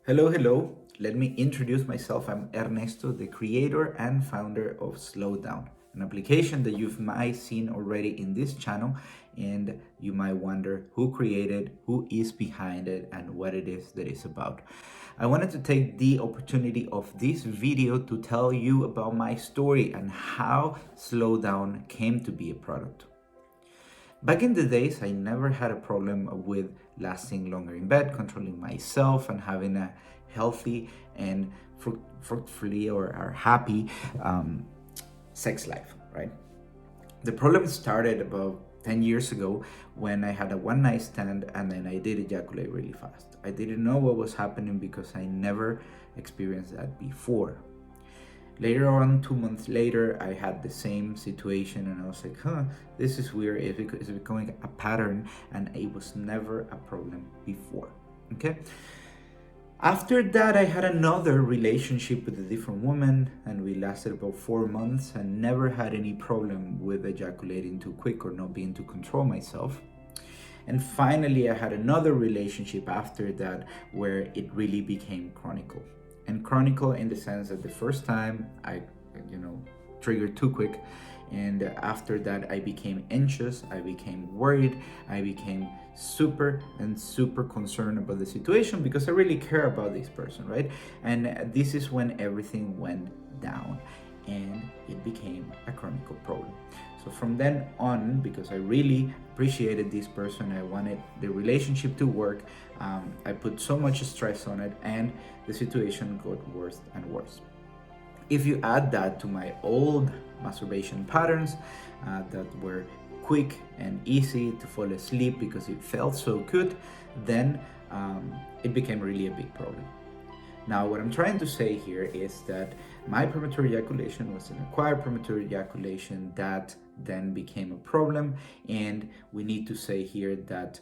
Hello, hello. Let me introduce myself. I'm Ernesto, the creator and founder of Slowdown, an application that you've might seen already in this channel, and you might wonder who created, who is behind it, and what it is that it's about. I wanted to take the opportunity of this video to tell you about my story and how Slowdown came to be a product. Back in the days, I never had a problem with lasting longer in bed, controlling myself, and having a healthy and fruitfully or happy sex life, right? The problem started about 10 years ago when I had a one night stand and then I did ejaculate really fast. I didn't know what was happening because I never experienced that before. Later on, 2 months later, I had the same situation and I was like, this is weird. It's becoming a pattern and it was never a problem before. Okay. After that, I had another relationship with a different woman and we lasted about 4 months and never had any problem with ejaculating too quick or not being to control myself. And finally, I had another relationship after that where it really became chronicle. And chronicle in the sense that the first time I, triggered too quick. And after that, I became anxious, I became worried, I became super concerned about the situation because I really care about this person, right? And this is when everything went down and it became a chronicle problem. So from then on, because I really appreciated this person, I wanted the relationship to work, I put so much stress on it and the situation got worse and worse. If you add that to my old masturbation patterns that were quick and easy to fall asleep because it felt so good, then it became really a big problem. Now, what I'm trying to say here is that my premature ejaculation was an acquired premature ejaculation that then became a problem, and we need to say here that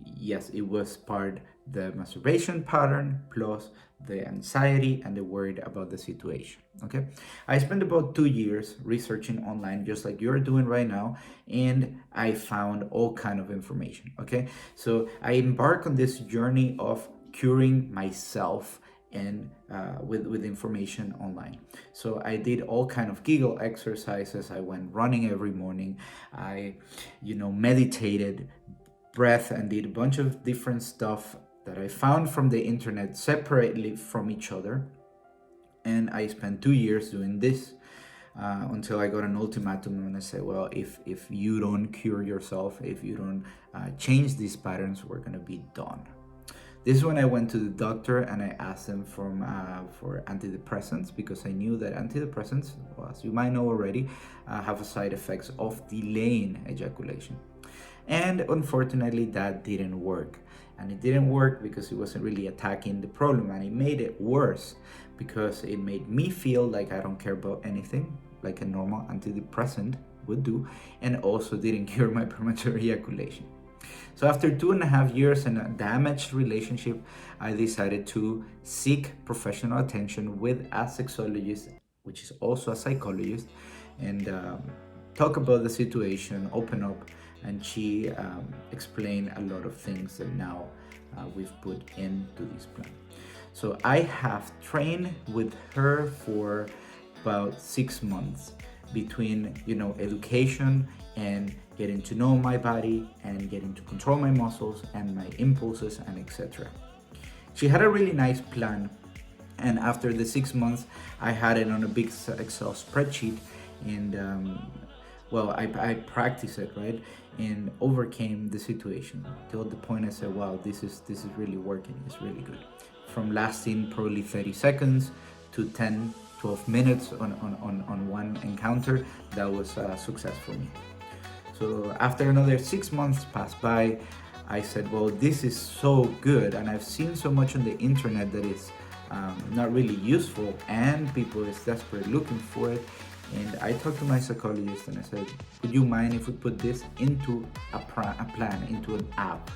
yes, it was part the masturbation pattern plus the anxiety and the worry about the situation. Okay, I spent about 2 years researching online just like you're doing right now, and I found all kind of information. Okay, so I embarked on this journey of curing myself and with information online. So I did all kind of Kegel exercises. I went running every morning. I meditated, breath, and did a bunch of different stuff that I found from the internet separately from each other. And I spent 2 years doing this until I got an ultimatum and I said, well, if you don't cure yourself, if you don't change these patterns, we're gonna be done. This is when I went to the doctor and I asked them for antidepressants because I knew that antidepressants, well, as you might know already, have a side effects of delaying ejaculation. And unfortunately, that didn't work. And it didn't work because it wasn't really attacking the problem, and it made it worse because it made me feel like I don't care about anything, like a normal antidepressant would do, and also didn't cure my premature ejaculation. So after 2.5 years in a damaged relationship, I decided to seek professional attention with a sexologist, which is also a psychologist, and talk about the situation, open up, and she explained a lot of things that now we've put into this plan. So I have trained with her for about 6 months between education and getting to know my body and getting to control my muscles and my impulses and etc. She had a really nice plan, and after the 6 months I had it on a big Excel spreadsheet, and I practiced it, right, and overcame the situation till the point I said, wow, this is really working. It's really good. From lasting probably 30 seconds to 10-12 minutes on one encounter, that was a success for me. So after another 6 months passed by, I said, well, this is so good, and I've seen so much on the internet that is not really useful, and people is desperate looking for it. And I talked to my psychologist and I said, would you mind if we put this into a plan, into an app?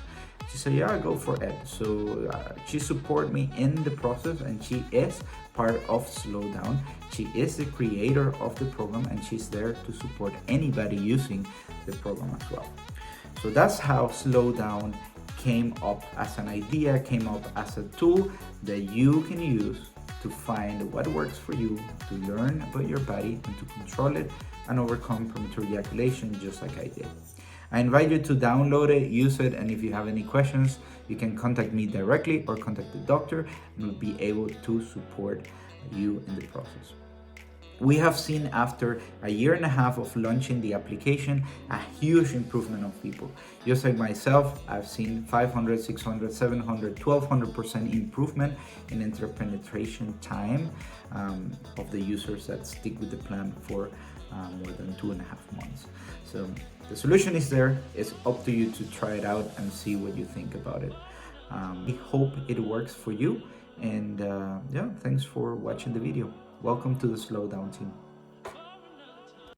She said, yeah, go for it. So she supported me in the process, and she is part of Slowdown. She is the creator of the program, and she's there to support anybody using the program as well. So that's how Slowdown came up as an idea, came up as a tool that you can use to find what works for you, to learn about your body and to control it and overcome premature ejaculation just like I did. I invite you to download it, use it, and if you have any questions, you can contact me directly or contact the doctor, and we'll be able to support you in the process. We have seen after a year and a half of launching the application, a huge improvement of people. Just like myself, I've seen 500, 600, 700, 1200% improvement in interpenetration time of the users that stick with the plan for more than 2.5 months. So the solution is there. It's up to you to try it out and see what you think about it. We hope it works for you. And yeah, thanks for watching the video. Welcome to the Slow Down team.